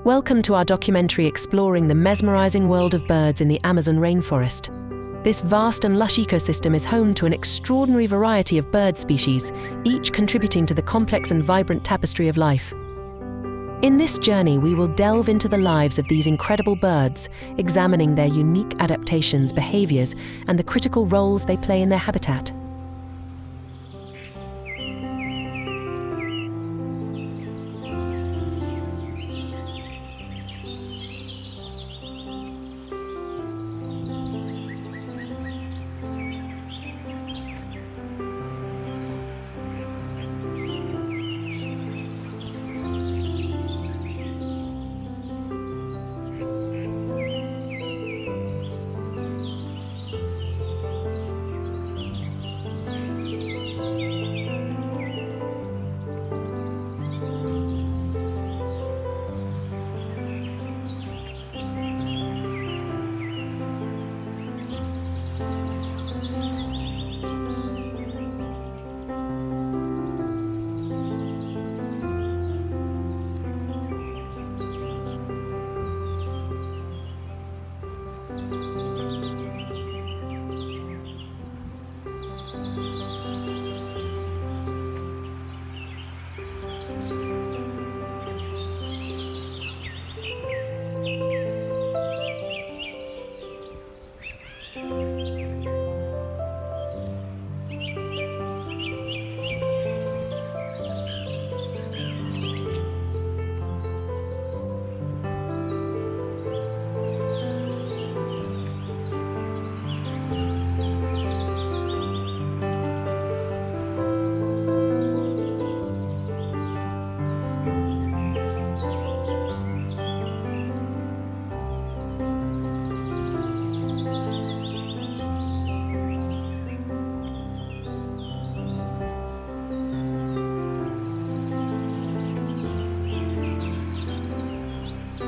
Welcome to our documentary exploring the mesmerizing world of birds in the Amazon rainforest. This vast and lush ecosystem is home to an extraordinary variety of bird species, each contributing to the complex and vibrant tapestry of life. In this journey, we will delve into the lives of these incredible birds, examining their unique adaptations, behaviors, and the critical roles they play in their habitat.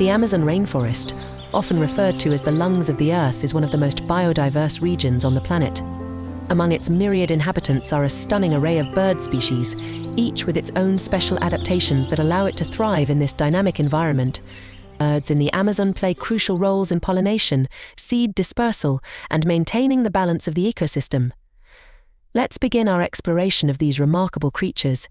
The Amazon rainforest, often referred to as the lungs of the earth, is one of the most biodiverse regions on the planet. Among its myriad inhabitants are a stunning array of bird species, each with its own special adaptations that allow it to thrive in this dynamic environment. Birds in the Amazon play crucial roles in pollination, seed dispersal, and maintaining the balance of the ecosystem. Let's begin our exploration of these remarkable creatures.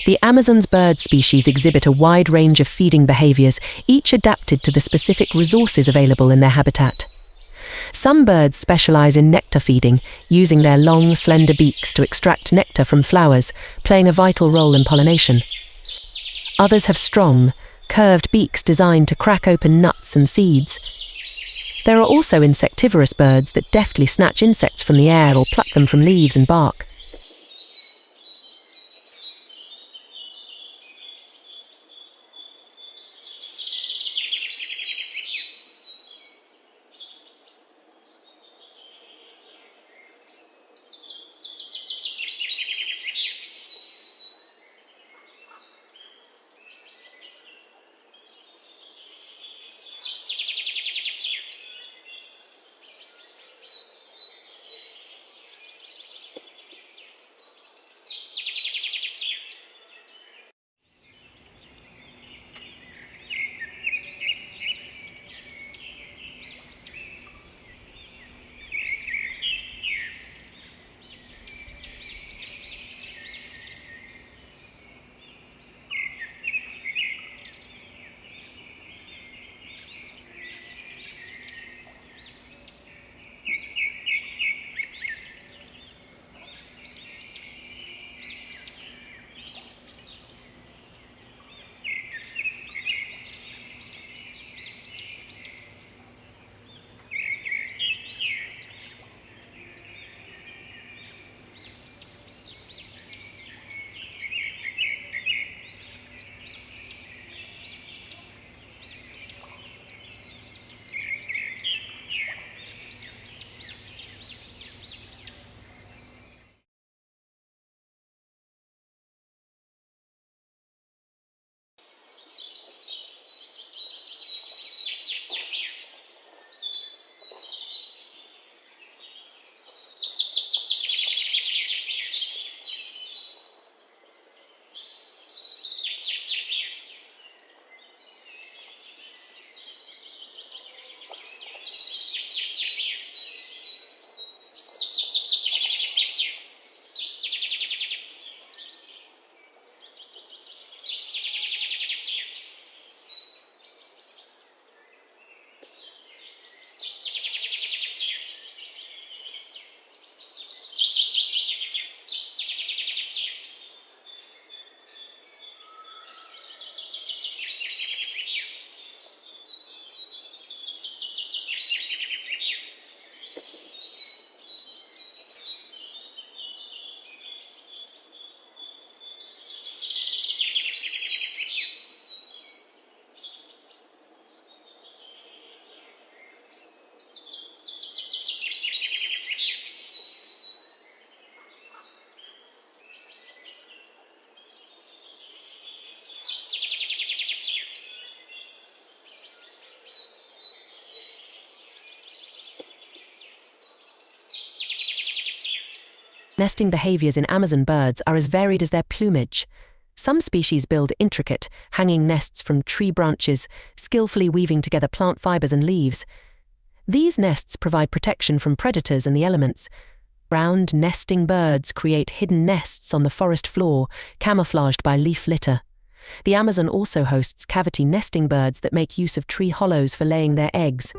The Amazon's bird species exhibit a wide range of feeding behaviors, each adapted to the specific resources available in their habitat. Some birds specialize in nectar feeding, using their long, slender beaks to extract nectar from flowers, playing a vital role in pollination. Others have strong, curved beaks designed to crack open nuts and seeds. There are also insectivorous birds that deftly snatch insects from the air or pluck them from leaves and bark. Nesting behaviors in Amazon birds are as varied as their plumage. Some species build intricate, hanging nests from tree branches, skillfully weaving together plant fibers and leaves. These nests provide protection from predators and the elements. Round nesting birds create hidden nests on the forest floor, camouflaged by leaf litter. The Amazon also hosts cavity nesting birds that make use of tree hollows for laying their eggs.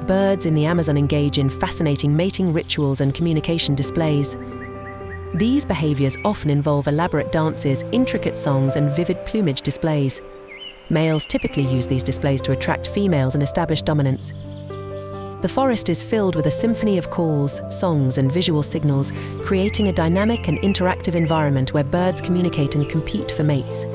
Birds in the Amazon engage in fascinating mating rituals and communication displays. These behaviors often involve elaborate dances, intricate songs, and vivid plumage displays. Males typically use these displays to attract females and establish dominance. The forest is filled with a symphony of calls, songs, and visual signals, creating a dynamic and interactive environment where birds communicate and compete for mates.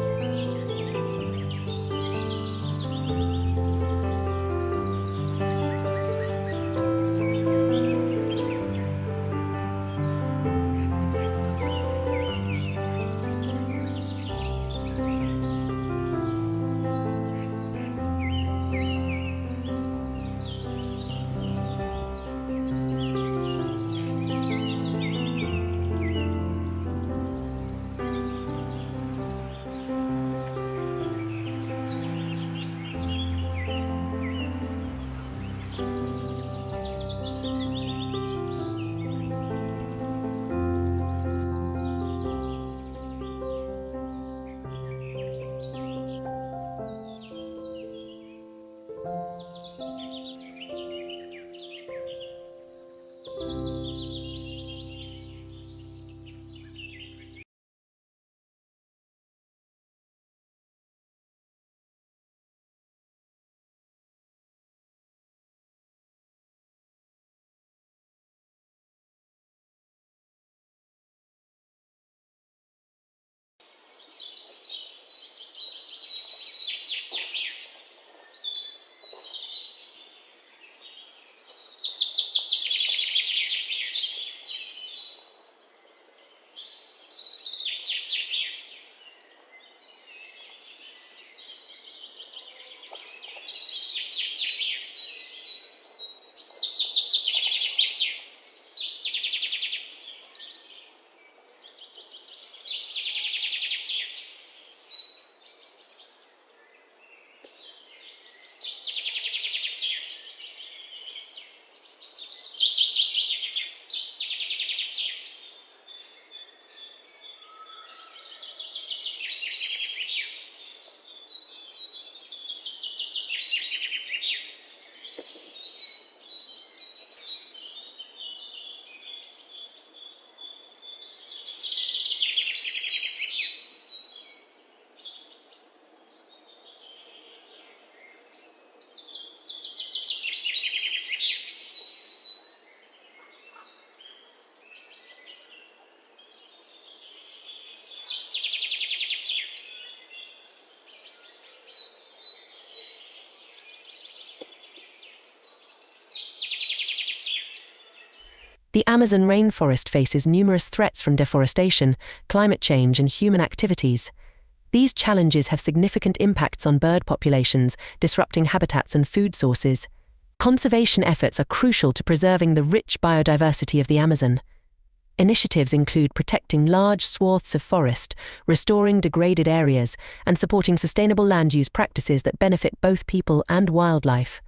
The Amazon rainforest faces numerous threats from deforestation, climate change, and human activities. These challenges have significant impacts on bird populations, disrupting habitats and food sources. Conservation efforts are crucial to preserving the rich biodiversity of the Amazon. Initiatives include protecting large swaths of forest, restoring degraded areas, and supporting sustainable land use practices that benefit both people and wildlife.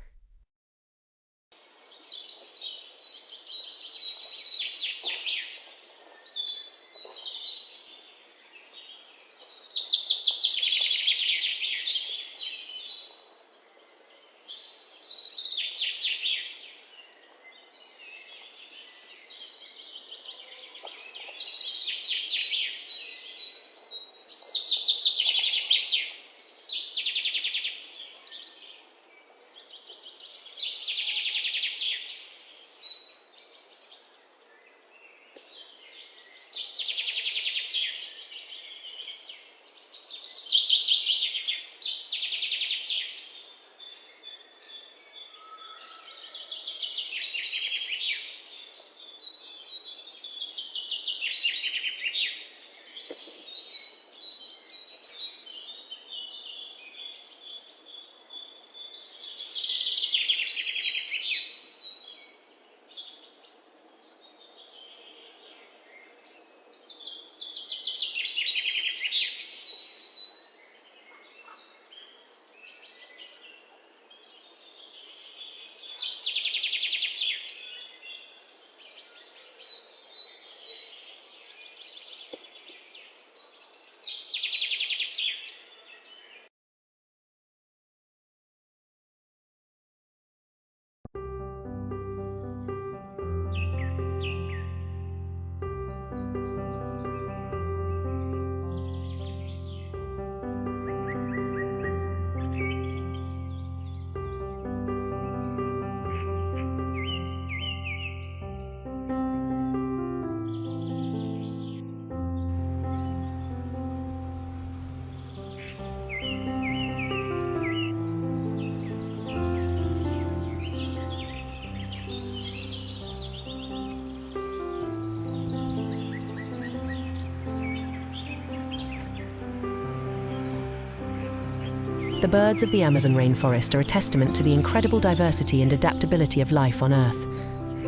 The birds of the Amazon rainforest are a testament to the incredible diversity and adaptability of life on Earth.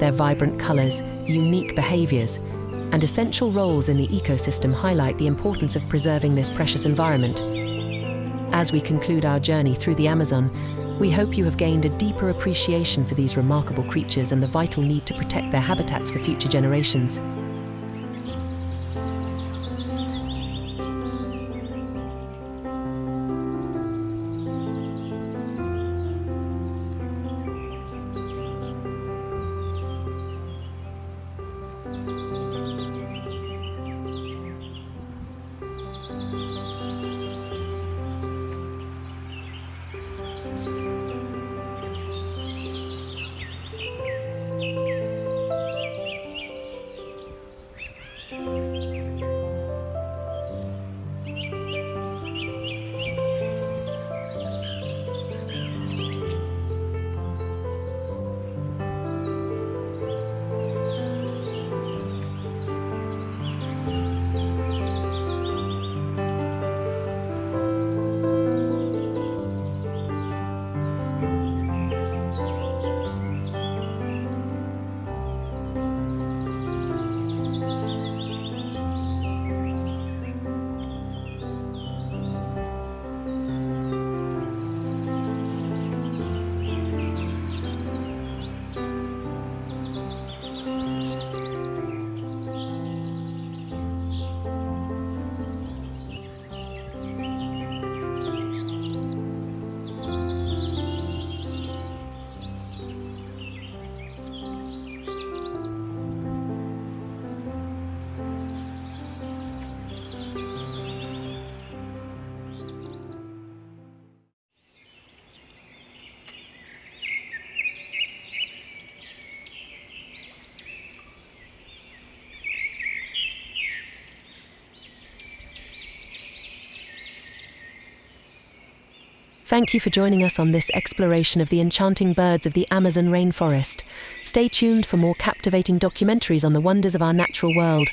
Their vibrant colors, unique behaviors, and essential roles in the ecosystem highlight the importance of preserving this precious environment. As we conclude our journey through the Amazon, we hope you have gained a deeper appreciation for these remarkable creatures and the vital need to protect their habitats for future generations. Thank you for joining us on this exploration of the enchanting birds of the Amazon rainforest. Stay tuned for more captivating documentaries on the wonders of our natural world.